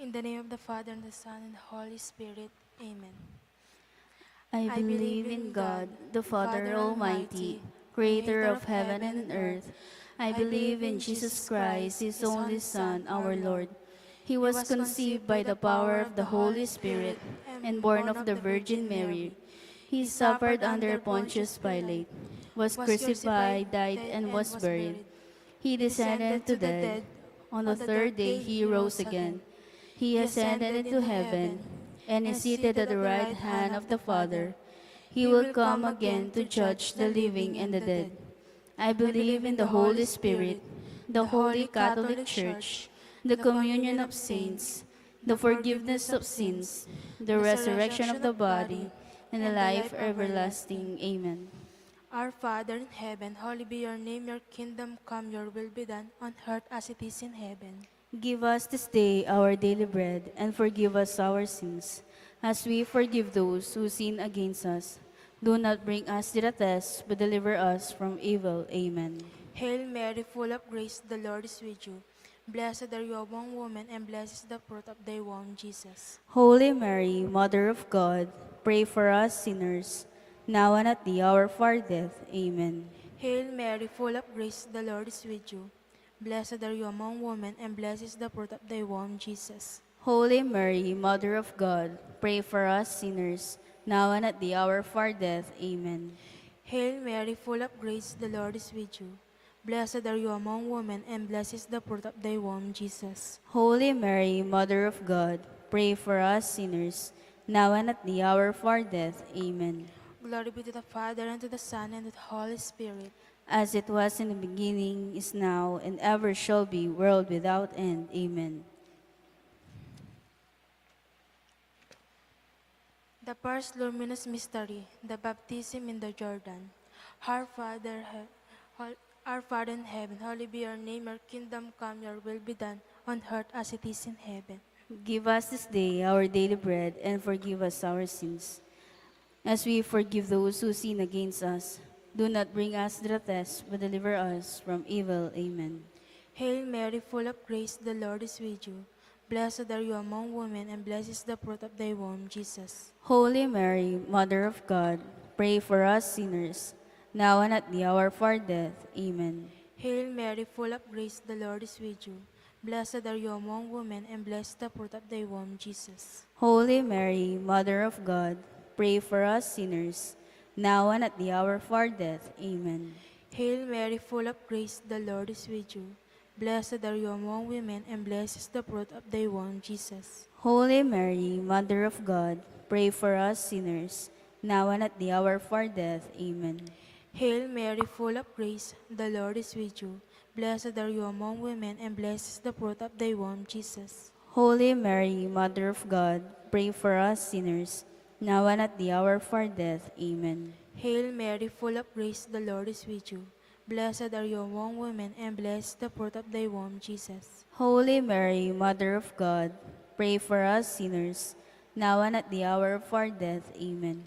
In the name of the Father, and the Son, and the Holy Spirit. Amen. I I believe believe in in God, God, the the Father Father Almighty, Almighty, creator creator of of heaven heaven and and earth. earth. I I believe believe in in Jesus Jesus Christ, Christ, his his only only Son, Son, our our Lord. Lord. He He was was conceived conceived by by the the power power of of the the Holy Holy Spirit Spirit and and born born of of the the Virgin Virgin Mary. Mary. He He suffered suffered under under Pontius Pontius Pilate, Pilate, was was crucified, crucified, died, died, and and was was buried. buried. He He descended descended into to the death. dead. On the On the third third day day he he rose rose again. again. He He ascended ascended into into heaven heaven and and is is seated at seated the at the right right hand hand of of the the Father. Father. He He will will come come again again to to judge judge the the living living and and the the dead. dead. I I believe believe in in the the Holy Holy Spirit, Spirit, the the Holy Holy Catholic Catholic Church, Church, the the communion communion of of saints, saints, the the forgiveness forgiveness of of sins, sins, the the resurrection of resurrection the of body, body, and the and the life life everlasting. everlasting. Amen. Our Father in heaven, hallowed be your name, your kingdom come, your will be done, on earth as it is in heaven. Give us this day our daily bread, and forgive us our sins, as we forgive those who sin against us. Do not bring us to the test, but deliver us from evil. Amen. Hail Mary, full of grace, the Lord is with you. Blessed are you among women, and blessed is the fruit of thy womb, Jesus. Holy Mary, Mother of God, pray for us sinners, now and at the hour of our death. Amen. Hail Mary, full of grace, the Lord is with you. Blessed are you among women, and blessed is the fruit of thy womb, Jesus. Holy Mary, Mother of God, pray for us sinners, now and at the hour of our death. Amen. Hail Mary, full of grace, the Lord is with you. Blessed are you among women, and blessed is the fruit of thy womb, Jesus. Holy Mary, Mother of God, pray for us sinners, now and at the hour of our death. Amen. Glory be to the Father, and to the Son, and to the Holy Spirit. As it was in the beginning, is now, and ever shall be, world without end. Amen. The first luminous mystery, the baptism in the Jordan. Our Father, our Father in heaven, hallowed be your name, your kingdom come, your will be done, on earth as it is in heaven. Give us this day our daily bread, and forgive us our sins, as we forgive those who sin against us. Do not bring us to the test, but deliver us from evil. Amen. Hail Mary, full of grace, the Lord is with you. Blessed are you among women, and blessed is the fruit of thy womb, Jesus. Holy Mary, Mother of God, pray for us sinners, now and at the hour of our death. Amen. Hail Mary, full of grace, the Lord is with you. Blessed are you among women, and blessed is the fruit of thy womb, Jesus. Holy Mary, Mother of God, pray for us sinners, now and at the hour of our death. Amen. Hail Mary, full of grace, the Lord is with you. Blessed are you among women, and blessed is the fruit of thy womb, Jesus. Holy Mary, Mother of God, pray for us sinners, now and at the hour of our death. Amen. Hail Mary, full of grace, the Lord is with you. Blessed are you among women, and blessed is the fruit of thy womb, Jesus. Holy Mary, Mother of God, pray for us sinners, now and at the hour of our death. Amen. Hail Mary, full of grace, the Lord is with you. Blessed are you among women, and blessed is the fruit of thy womb, Jesus. Holy Mary, Mother of God, pray for us sinners, now and at the hour of our death. Amen.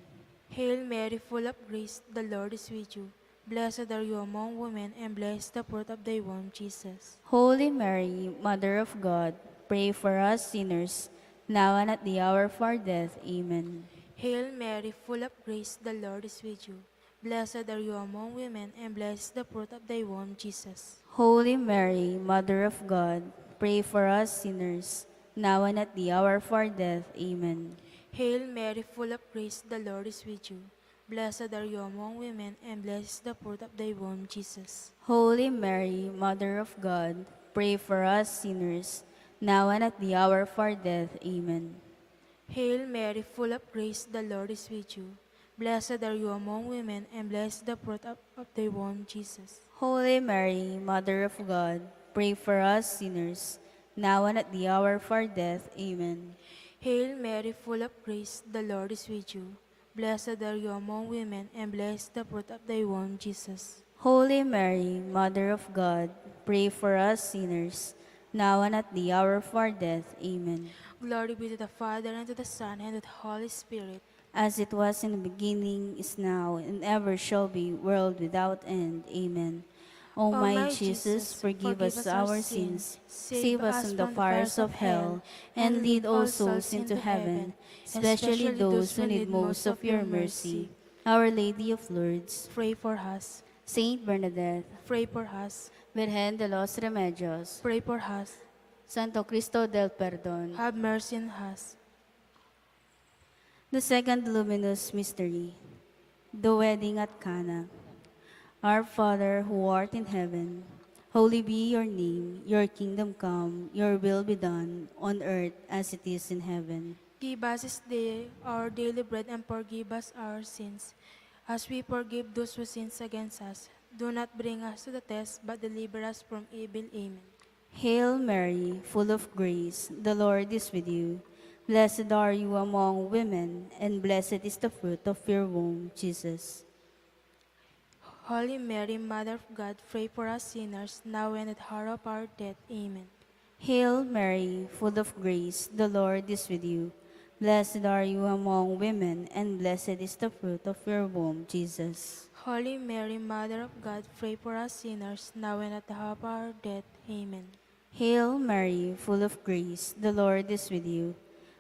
Hail Mary, full of grace, the Lord is with you. Blessed are you among women, and blessed is the fruit of thy womb, Jesus. Holy Mary, Mother of God, pray for us sinners, now and at the hour of our death. Amen. Hail Mary, full of grace, the Lord is with you. Blessed are you among women, and blessed is the fruit of thy womb, Jesus. Holy Mary, Mother of God, pray for us sinners, now and at the hour of our death. Amen. Hail Mary, full of grace, the Lord is with you. Blessed are you among women, and blessed is the fruit of thy womb, Jesus. Holy Mary, Mother of God, pray for us sinners, now and at the hour of our death. Amen. Hail Mary, full of grace, the Lord is with you. Blessed are you among women, and blessed is the fruit of thy womb, Jesus. Holy Mary, Mother of God, pray for us sinners, now and at the hour of our death. Amen. Hail Mary, full of grace, the Lord is with you. Blessed are you among women, and blessed is the fruit of thy womb, Jesus. Holy Mary, Mother of God, pray for us sinners, now and at the hour of our death. Amen. Glory be to the Father, and to the Son, and to the Holy Spirit. As it was in the beginning, is now, and ever shall be, world without end. Amen. O O my my Jesus, Jesus, forgive forgive us us our our sin, sins, save save us us from the from the fires fires of of hell, hell, and and lead lead all all souls souls into into heaven, heaven, especially especially those those who who need need most most of of your your mercy. mercy. Our Lady of Lourdes, Pray for us. Saint Bernadette, Pray for us. Virgen de los Remedios, Pray for us. Santo Cristo del Perdón. Have mercy on us. The second luminous mystery, the wedding at Cana. Our Father who art in heaven, holy be your name, your kingdom come, your will be done, on earth as it is in heaven. Give us this day our daily bread and forgive us our sins, as we forgive those who sins against us. Do not bring us to the test, but deliver us from evil. Amen. Hail Mary, full of grace, the Lord is with you. Blessed are you among women, and blessed is the fruit of your womb, Jesus. Holy Mary, Mother of God, pray for us sinners, now and at the hour of our death. Amen. Hail Mary, full of grace, the Lord is with you. Blessed are you among women, and blessed is the fruit of your womb, Jesus. Holy Mary, Mother of God, pray for us sinners, now and at the hour of our death. Amen. Hail Mary, full of grace, the Lord is with you.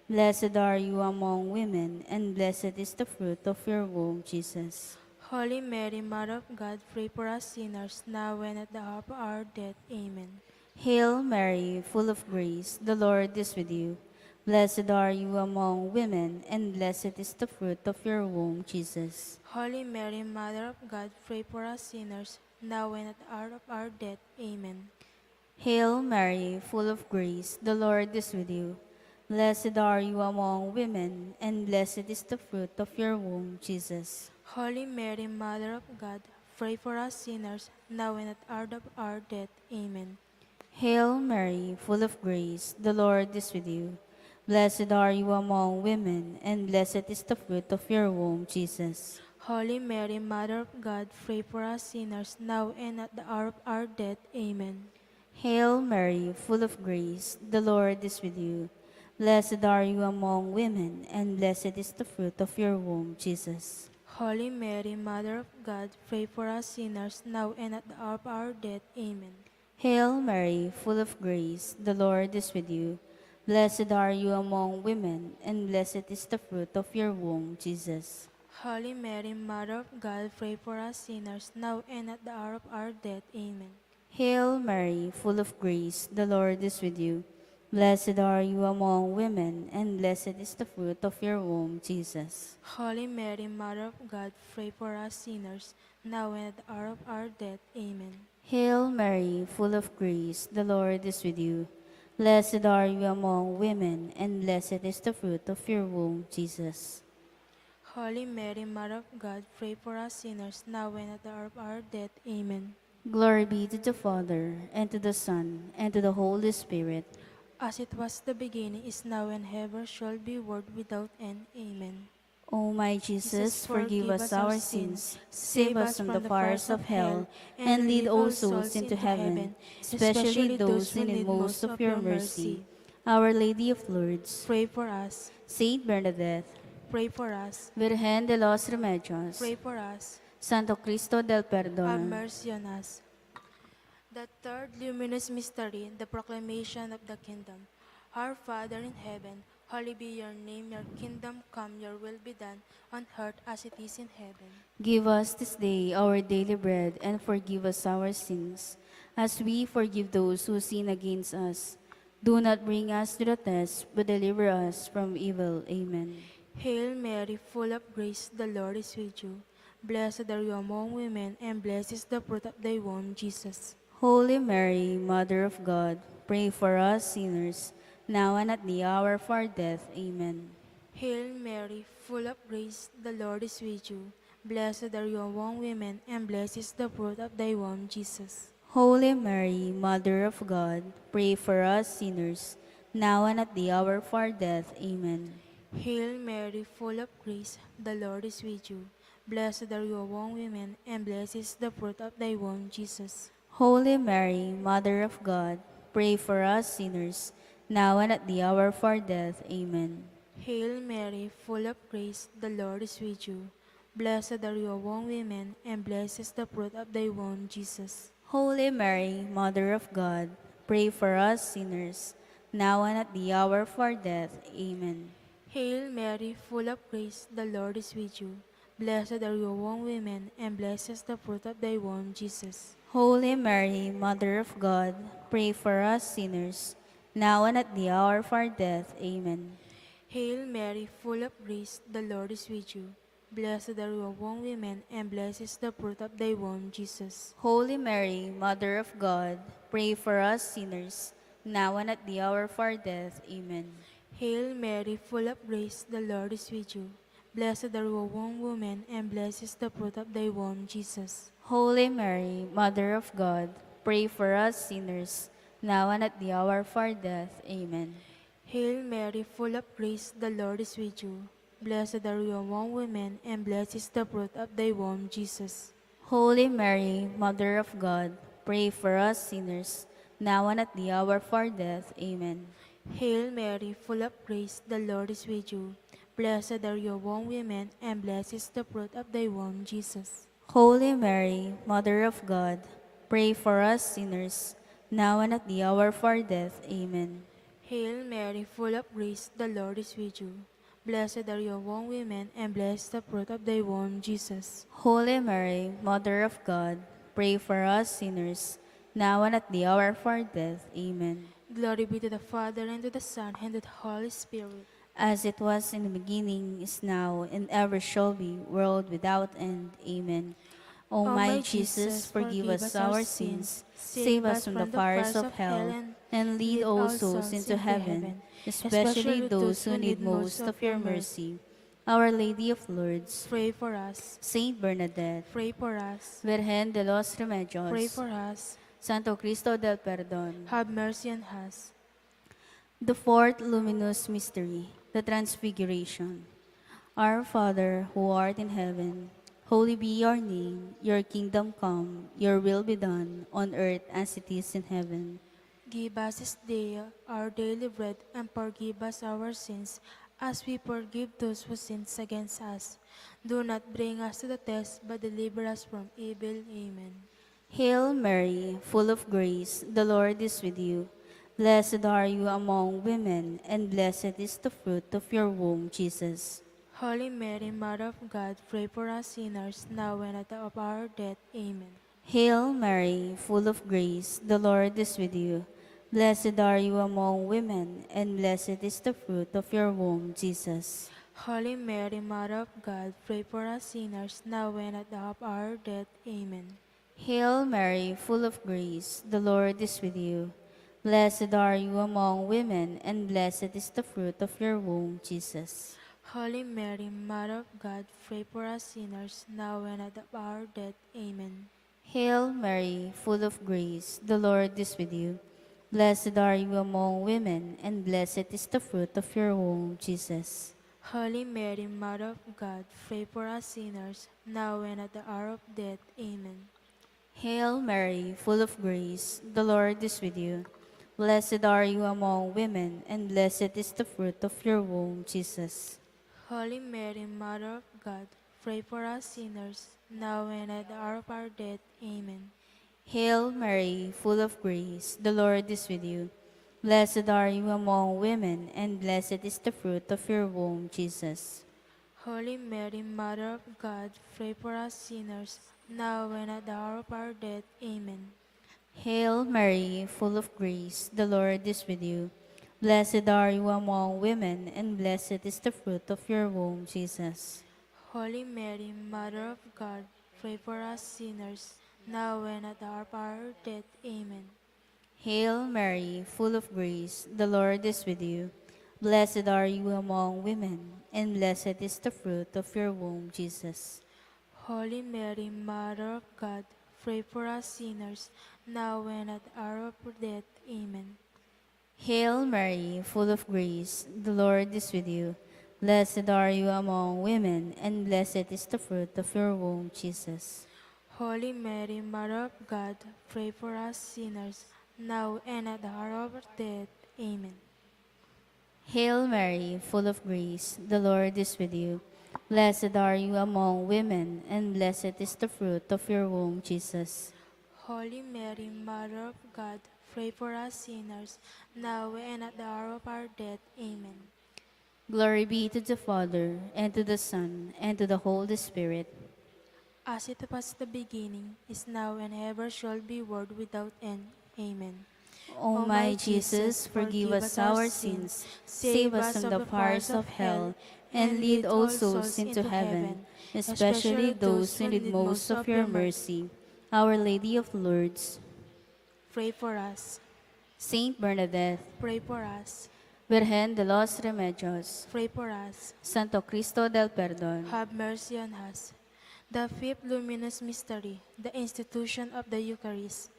Blessed are you among women, and blessed is the fruit of your womb, Jesus. Holy Mary, Mother of God, pray for us sinners, now and at the hour of our death. Amen. Hail Mary, full of grace, the Lord is with you. Blessed are you among women, and blessed is the fruit of your womb, Jesus. Holy Mary, Mother of God, pray for us sinners, now and at the hour of our death. Amen. Hail Mary, full of grace, the Lord is with you. Blessed are you among women, and blessed is the fruit of your womb, Jesus. Holy Mary, Mother of God, pray for us sinners, now and at the hour of our death. Amen. Hail Mary, full of grace, the Lord is with you. Blessed are you among women, and blessed is the fruit of your womb, Jesus. Holy Mary, Mother of God, pray for us sinners, now and at the hour of our death. Amen. Hail Mary, full of grace, the Lord is with you. Blessed are you among women, and blessed is the fruit of your womb, Jesus. Holy Mary, Mother of God, pray for us sinners, now and at the hour of our death. Amen. Hail Mary, full of grace, the Lord is with you. Blessed are you among women, and blessed is the fruit of your womb, Jesus. Holy Mary, Mother of God, pray for us sinners, now and at the hour of our death. Amen. Hail Mary, full of grace, the Lord is with you. Blessed are you among women, and blessed is the fruit of your womb, Jesus. Holy Mary, Mother of God, pray for us sinners, now and at the hour of our death. Amen. Hail Mary, full of grace, the Lord is with you. Blessed are you among women, and blessed is the fruit of your womb, Jesus. Holy Mary, Mother of God, pray for us sinners, now and at the hour of our death. Amen. Glory be to the Father, and to the Son, and to the Holy Spirit. As it was the beginning, is now, and ever shall be, world without end. Amen. O my Jesus, Jesus, forgive forgive us us our our sin, sins, save save us us from the from the fires fires of of hell, hell, and and lead lead all all souls souls into into heaven, heaven, especially especially those those who who need need most most of of your your mercy. mercy. Our Lady of Lourdes, Pray for us. Saint Bernadette, Pray for us. Virgen de los Remedios, Pray for us. Santo Cristo del Have Perdón. mercy on us. The third luminous mystery, the proclamation of the kingdom. Our Father in heaven, hallowed be your name, your kingdom come, your will be done, on earth as it is in heaven. Give us this day our daily bread, and forgive us our sins, as we forgive those who sin against us. Do not bring us to the test, but deliver us from evil. Amen. Hail Mary, full of grace, the Lord is with you. Blessed are you among women, and blessed is the fruit of thy womb, Jesus. Holy Mary, Mother of God, pray for us sinners, now and at the hour of our death. Amen. Hail Mary, full of grace, the Lord is with you. Blessed are you among women, and blessed is the fruit of thy womb, Jesus. Holy Mary, Mother of God, pray for us sinners, now and at the hour of our death. Amen. Hail Mary, full of grace, the Lord is with you. Blessed are you among women, and blessed is the fruit of thy womb, Jesus. Holy Mary, Mother of God, pray for us sinners, now and at the hour of our death. Amen. Hail Mary, full of grace, the Lord is with you. Blessed are you among women, and blessed is the fruit of thy womb, Jesus. Holy Mary, Mother of God, pray for us sinners, now and at the hour of our death. Amen. Hail Mary, full of grace, the Lord is with you. Blessed are you among women, and blessed is the fruit of thy womb, Jesus. Holy Mary, Mother of God, pray for us sinners, now and at the hour of our death. Amen. Hail Mary, full of grace, the Lord is with you. Blessed are you among women, and blessed is the fruit of thy womb, Jesus. Holy Mary, Mother of God, pray for us sinners, now and at the hour of our death. Amen. Hail Mary, full of grace, the Lord is with you. Blessed are you among women, and blessed is the fruit of thy womb, Jesus. Holy Mary, Mother of God, pray for us sinners, now and at the hour of our death. Amen. Hail Mary, full of grace, the Lord is with you. Blessed are you among women, and blessed is the fruit of thy womb, Jesus. Holy Mary, Mother of God, pray for us sinners, now and at the hour of our death. Amen. Hail Mary, full of grace, the Lord is with you. Blessed are you among women, and blessed is the fruit of thy womb, Jesus. Holy Mary, Mother of God, pray for us sinners, now and at the hour of our death. Amen. Hail Mary, full of grace, the Lord is with you. Blessed are you among women, and blessed the fruit of thy womb, Jesus. Holy Mary, Mother of God, pray for us sinners, now and at the hour of our death. Amen. Glory be to the Father, and to the Son, and to the Holy Spirit. As it was in the beginning, is now, and ever shall be, world without end. Amen. O O my my Jesus, Jesus, forgive forgive us us our our sins, sins, save save us us from the from the fires fires of of hell, hell, and and lead lead all all souls souls into into heaven, heaven, especially especially those those who who need need most most of of your your mercy. mercy. Our Lady of Lourdes, Pray for us. Saint Bernadette, Pray for us. Virgen de los Pray Remedios, for us. Santo Cristo del Perdón. Have mercy on us. The fourth luminous mystery, the Transfiguration. Our Father, who art in heaven, holy be your name. Your kingdom come, your will be done, on earth as it is in heaven. Give us this day our daily bread, and forgive us our sins, as we forgive those who sin against us. Do not bring us to the test, but deliver us from evil. Amen. Hail Mary, full of grace, the Lord is with you. Blessed are you among women, and blessed is the fruit of your womb, Jesus. Holy Mary, Mother of God, pray for us sinners, now and at the hour of our death. Amen. Hail Mary, full of grace, the Lord is with you. Blessed are you among women, and blessed is the fruit of your womb, Jesus. Holy Mary, Mother of God, pray for us sinners, now and at the hour of our death. Amen. Hail Mary, full of grace, the Lord is with you. Blessed are you among women, and blessed is the fruit of your womb, Jesus. Holy Mary, Mother of God, pray for us sinners, now and at the hour of our death. Amen. Hail Mary, full of grace, the Lord is with you. Blessed are you among women, and blessed is the fruit of your womb, Jesus. Holy Mary, Mother of God, pray for us sinners, now and at the hour of death. Amen. Hail Mary, full of grace, the Lord is with you. Blessed are you among women, and blessed is the fruit of your womb, Jesus. Holy Mary, Mother of God, pray for us sinners, now and at the hour of our death. Amen. Hail Mary, full of grace, the Lord is with you. Blessed are you among women, and blessed is the fruit of your womb, Jesus. Holy Mary, Mother of God, pray for us sinners, now and at the hour of our death. Amen. Hail Mary, full of grace, the Lord is with you. Blessed are you among women, and blessed is the fruit of your womb, Jesus. Holy Mary, Mother of God, pray for us sinners, now and at the hour of our death. Amen. Hail Mary, full of grace, the Lord is with you. Blessed are you among women, and blessed is the fruit of your womb, Jesus. Holy Mary, Mother of God, pray for us sinners, now and at the hour of our death. Amen. Hail Mary, full of grace, the Lord is with you. Blessed are you among women, and blessed is the fruit of your womb, Jesus. Holy Mary, Mother of God, pray for us sinners, now and at the hour of our death. Amen. Hail Mary, full of grace, the Lord is with you. Blessed are you among women, and blessed is the fruit of your womb, Jesus. Holy Mary, Mother of God, pray for us sinners, now and at the hour of our death. Amen. Glory be to the Father, and to the Son, and to the Holy Spirit. As it was at the beginning, is now, and ever shall be, world without end. Amen. O O my my Jesus, Jesus, forgive forgive us us our our sins, sins, save save us us from of the the fires fires of of hell, hell, and and lead lead all all souls souls into into heaven, heaven, especially especially those those who who need need most most of of your your mercy. mercy. Our Lady of Lourdes, Pray for us. Saint Bernadette, Pray for us. Virgen de los Remedios, Pray for us. Santo Cristo del Perdón, Have mercy on us. The fifth luminous mystery, the institution of the Eucharist.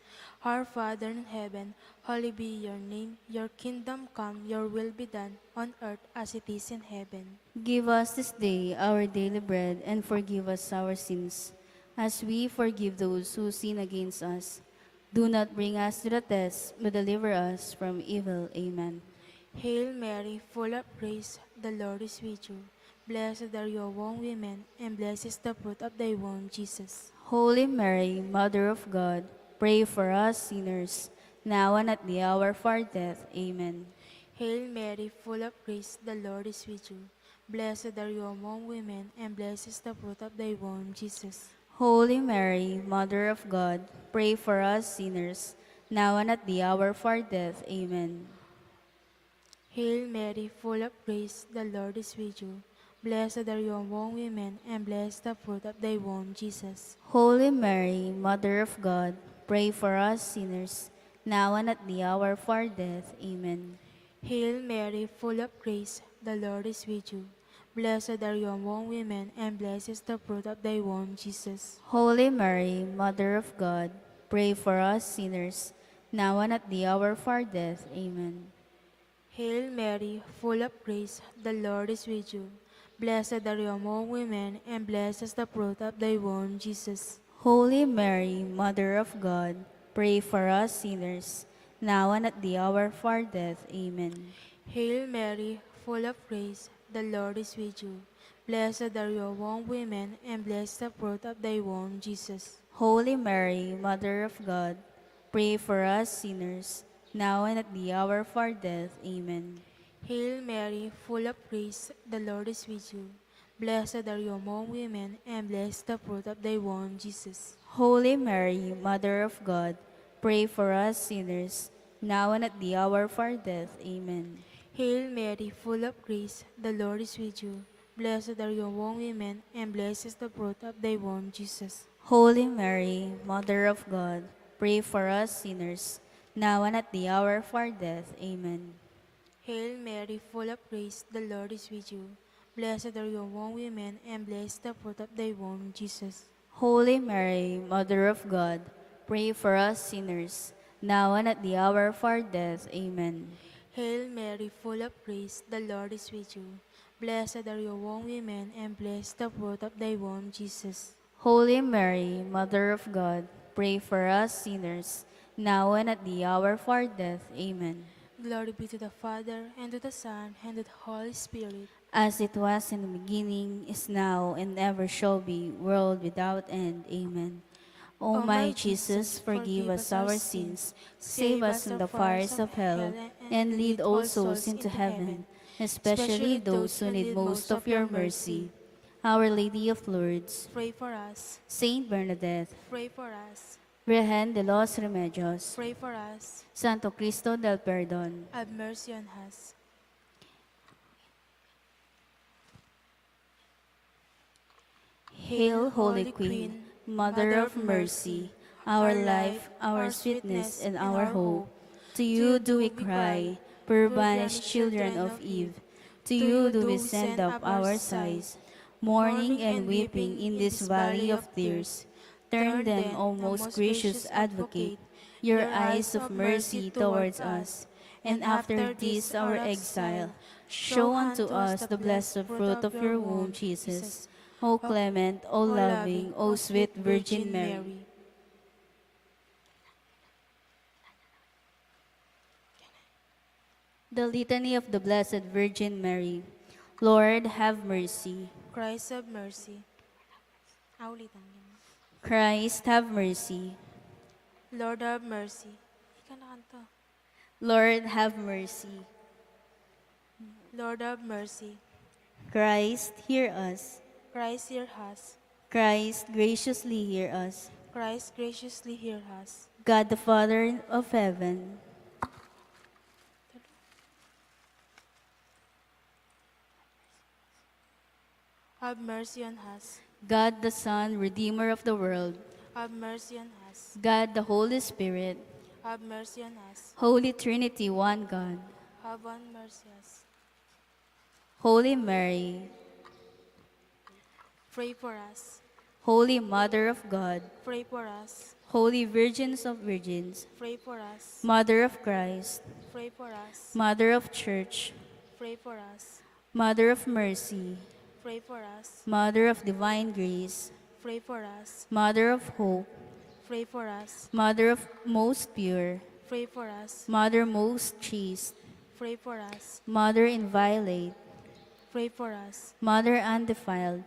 Our Father in heaven, holy be your name. Your kingdom come, your will be done, on earth as it is in heaven. give us this day our daily bread, and forgive us our sins, as we forgive those who sin against us. Do not bring us to the test, but deliver us from evil. Amen. Hail Mary, full of grace, the Lord is with you. Blessed are you among women, and blessed is the fruit of thy womb, Jesus. Holy Mary, Mother of God, pray for us sinners, now and at the hour of our death. Amen. Hail Mary, full of grace, the Lord is with you. Blessed are you among women, and blessed is the fruit of thy womb, Jesus. Holy Mary, Mother of God, pray for us sinners, now and at the hour of our death. Amen. Hail Mary, full of grace, the Lord is with you. Blessed are you among women, and blessed the fruit of thy womb, Jesus. Holy Mary, Mother of God, pray for us sinners, now and at the hour of our death. Amen. Hail Mary, full of grace, the Lord is with you. Blessed are you among women, and blessed is the fruit of thy womb, Jesus. Holy Mary, Mother of God, pray for us sinners, now and at the hour of our death. Amen. Hail Mary, full of grace, the Lord is with you. Blessed are you among women, and blessed is the fruit of thy womb, Jesus. Holy Mary, Mother of God, pray for us sinners, now and at the hour of our death. Amen. Hail Mary, full of grace, the Lord is with you. Blessed are you among women, and blessed the fruit of thy womb, Jesus. Holy Mary, Mother of God, pray for us sinners, now and at the hour of our death. Amen. Hail Mary, full of grace, the Lord is with you. Blessed are you among women, and blessed the fruit of thy womb, Jesus. Holy Mary, Mother of God, pray for us sinners, now and at the hour of our death. Amen. Hail Mary, full of grace, the Lord is with you. Blessed are you among women, and blessed is the fruit of thy womb, Jesus. Holy Mary, Mother of God, pray for us sinners, now and at the hour of our death. Amen. Hail Mary, full of grace, the Lord is with you. Blessed are you among women, and blessed the fruit of thy womb, Jesus. Holy Mary, Mother of God, pray for us sinners, now and at the hour of our death. Amen. Hail Mary, full of grace, the Lord is with you. Blessed are you among women, and blessed the fruit of thy womb, Jesus. Holy Mary, Mother of God, pray for us sinners, now and at the hour of our death. Amen. Glory be to the Father, and to the Son, and to the Holy Spirit. As it was in the beginning, is now, and ever shall be, world without end. Amen. O O my my Jesus, Jesus, forgive forgive us us our our sins, sins, save save us us from the the fires fires of of hell, hell, and and lead lead all all souls souls into into heaven, heaven, especially especially those those who who need need most most of of your your mercy. mercy. Our Lady of Lourdes, Pray for us. Saint Bernadette, Pray for us. Virgen de los Remedios, Pray for us. Santo Cristo del Perdón, Have mercy on us. Hail, Hail, Holy Holy Queen, Queen, Mother Mother of of mercy, mercy, our our life, life, our our sweetness, sweetness, and and our our hope. hope. To To you you do we do we cry, cry, poor poor banished banished children children of of Eve. Eve. To To you you do we do we send send up up our our sighs, sighs, mourning mourning and and weeping weeping in in this this valley valley of of tears. tears. Turn Turn then, then, O O most most gracious gracious Advocate, Advocate, your your eyes eyes of of mercy mercy toward towards us, us, and and after after this this our our exile, exile, show show unto unto us us the the blessed blessed fruit fruit of of your your womb, womb, Jesus. Jesus. O O, clement, O o loving, loving, O O sweet sweet Virgin Virgin Mary. Mary. The Litany of the Blessed Virgin Mary. Lord, have mercy. Christ have mercy. Ulitan. Christ, have mercy. Lord have mercy. Ika na kanta. Lord, have mercy. Lord have mercy. Christ, hear us. Christ hear us. Christ, graciously hear us. Christ graciously hear us. God the Father of heaven, Have mercy on us. God the Son, Redeemer of the world, Have mercy on us. God the Holy Spirit, Have mercy on us. Holy Trinity, one God, Have on mercy on us. Holy Mary, Pray for us. Holy Mother of God, Pray for us. Holy Virgins of Virgins, Pray for us. Mother of Christ, Pray for us. Mother of Church, Pray for us. Mother of Mercy, Pray for us. Mother of Divine Grace, Pray for us. Mother of Hope, Pray for us. Mother of Most Pure, Pray for us. Mother most chaste, Pray for us. Mother inviolate, Pray for us. Mother undefiled,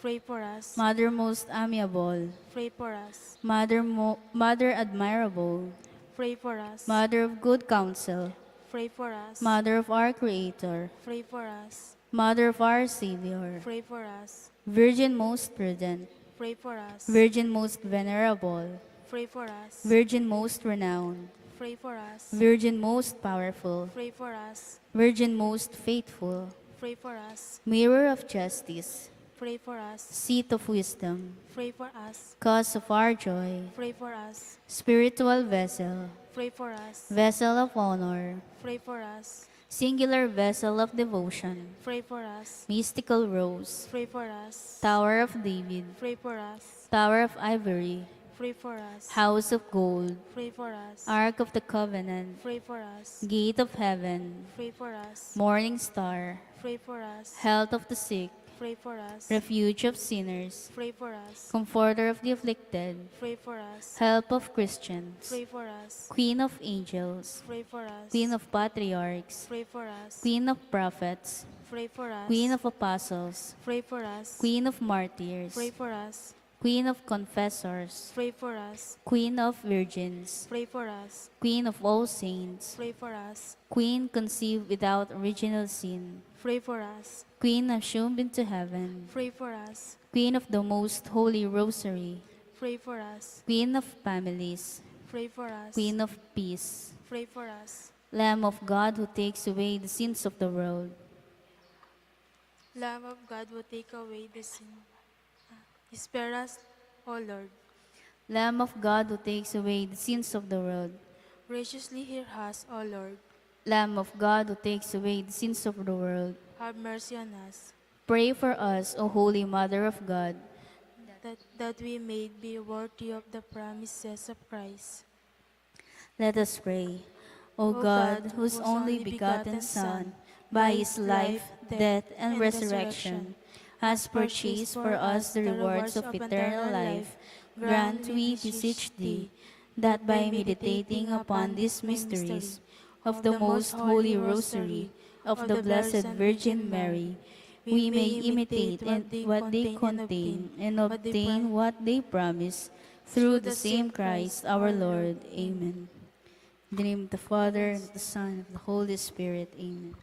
Pray for us. Mother most amiable, Pray for us. Mother admirable, Pray for us. Mother of good counsel, Pray for us. Mother of our Creator, Pray for us. Mother of our Savior, Pray for us. Virgin most prudent, Pray for us. Virgin most venerable, Pray for us. Virgin most renowned, Pray for us. Virgin most powerful, Pray for us. Virgin most faithful, Pray for us. Mirror of justice, Pray for us. Seat of wisdom, Pray for us. Cause of our joy, Pray for us. Spiritual vessel, Pray for us. Vessel of honor, Pray for us. Singular vessel of devotion, Pray for us. Mystical rose, Pray for us. Tower of David, Pray for us. Tower of ivory, Pray for us. House of gold, Pray for us. Ark of the covenant, Pray for us. Gate of heaven, Pray for us. Morning star, Pray for us. Health of the sick, Pray for us. Refuge of sinners, Pray for us. Comforter of the afflicted, Pray for us. Help of Christians, Pray for us. Queen of angels, Pray for us. Queen of patriarchs, Pray for us. Queen of prophets, Pray for us. Queen of apostles, Pray for us. Queen of martyrs, Pray for us. Queen of confessors, Pray for us. Queen of virgins, Pray for us. Queen of all saints, Pray for us. Queen conceived without original sin, Pray for us. Queen assumed into heaven, Pray for us. Queen of the most holy rosary, Pray for us. Queen of families, Pray for us. Queen of peace, Pray for us. Lamb of God who takes away the sins of the world, Lamb of God will take away the sin. Spare us, O Lord. Lamb of God who takes away the sins of the world, Graciously hear us, O Lord. Lamb of God who takes away the sins of the world, Have mercy on us, pray for us, O Holy Mother of God. that we may be worthy of the promises of Christ. Let us pray. O God, whose only begotten Son, by his life, death, and resurrection, has purchased for us the rewards of eternal life, grant, we beseech thee, that by meditating upon these mysteries of the most holy rosary of the Blessed Virgin Mary, we may imitate what they contain and obtain what they promise, through the same Christ our Lord. Amen. In the name of the Father, and of the Son, and of the Holy Spirit. Amen.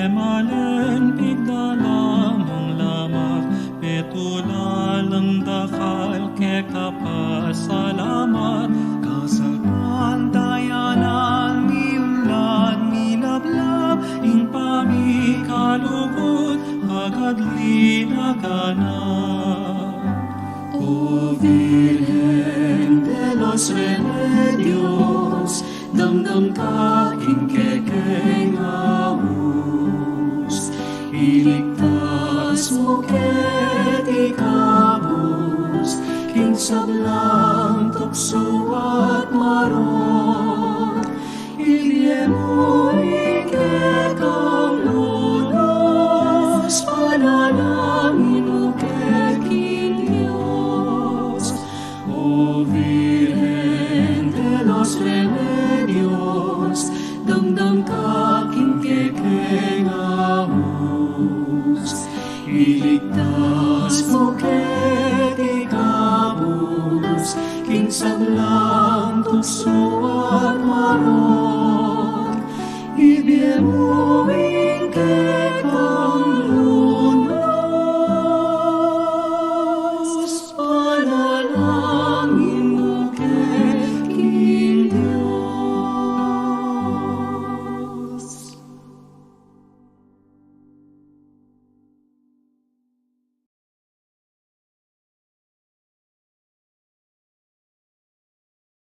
malen pigdalamang lamat, petulalang dakal ke kapasalamat, kasalpan dayanan miulad milablab, ing pamikalugod agadli naganap. O Virgen de los Remedios, damdam ka king kekeng awus, iligtas mo ket ikabus, king sablang tukso at marot, ibigay mo iket ang lulos, panalangin mo ket king Diyos. O Virgen de los Remedios, damdam ka king kekeng awus, iligtas mo ket ikabus, king sablang tukso at marot, ibigay mo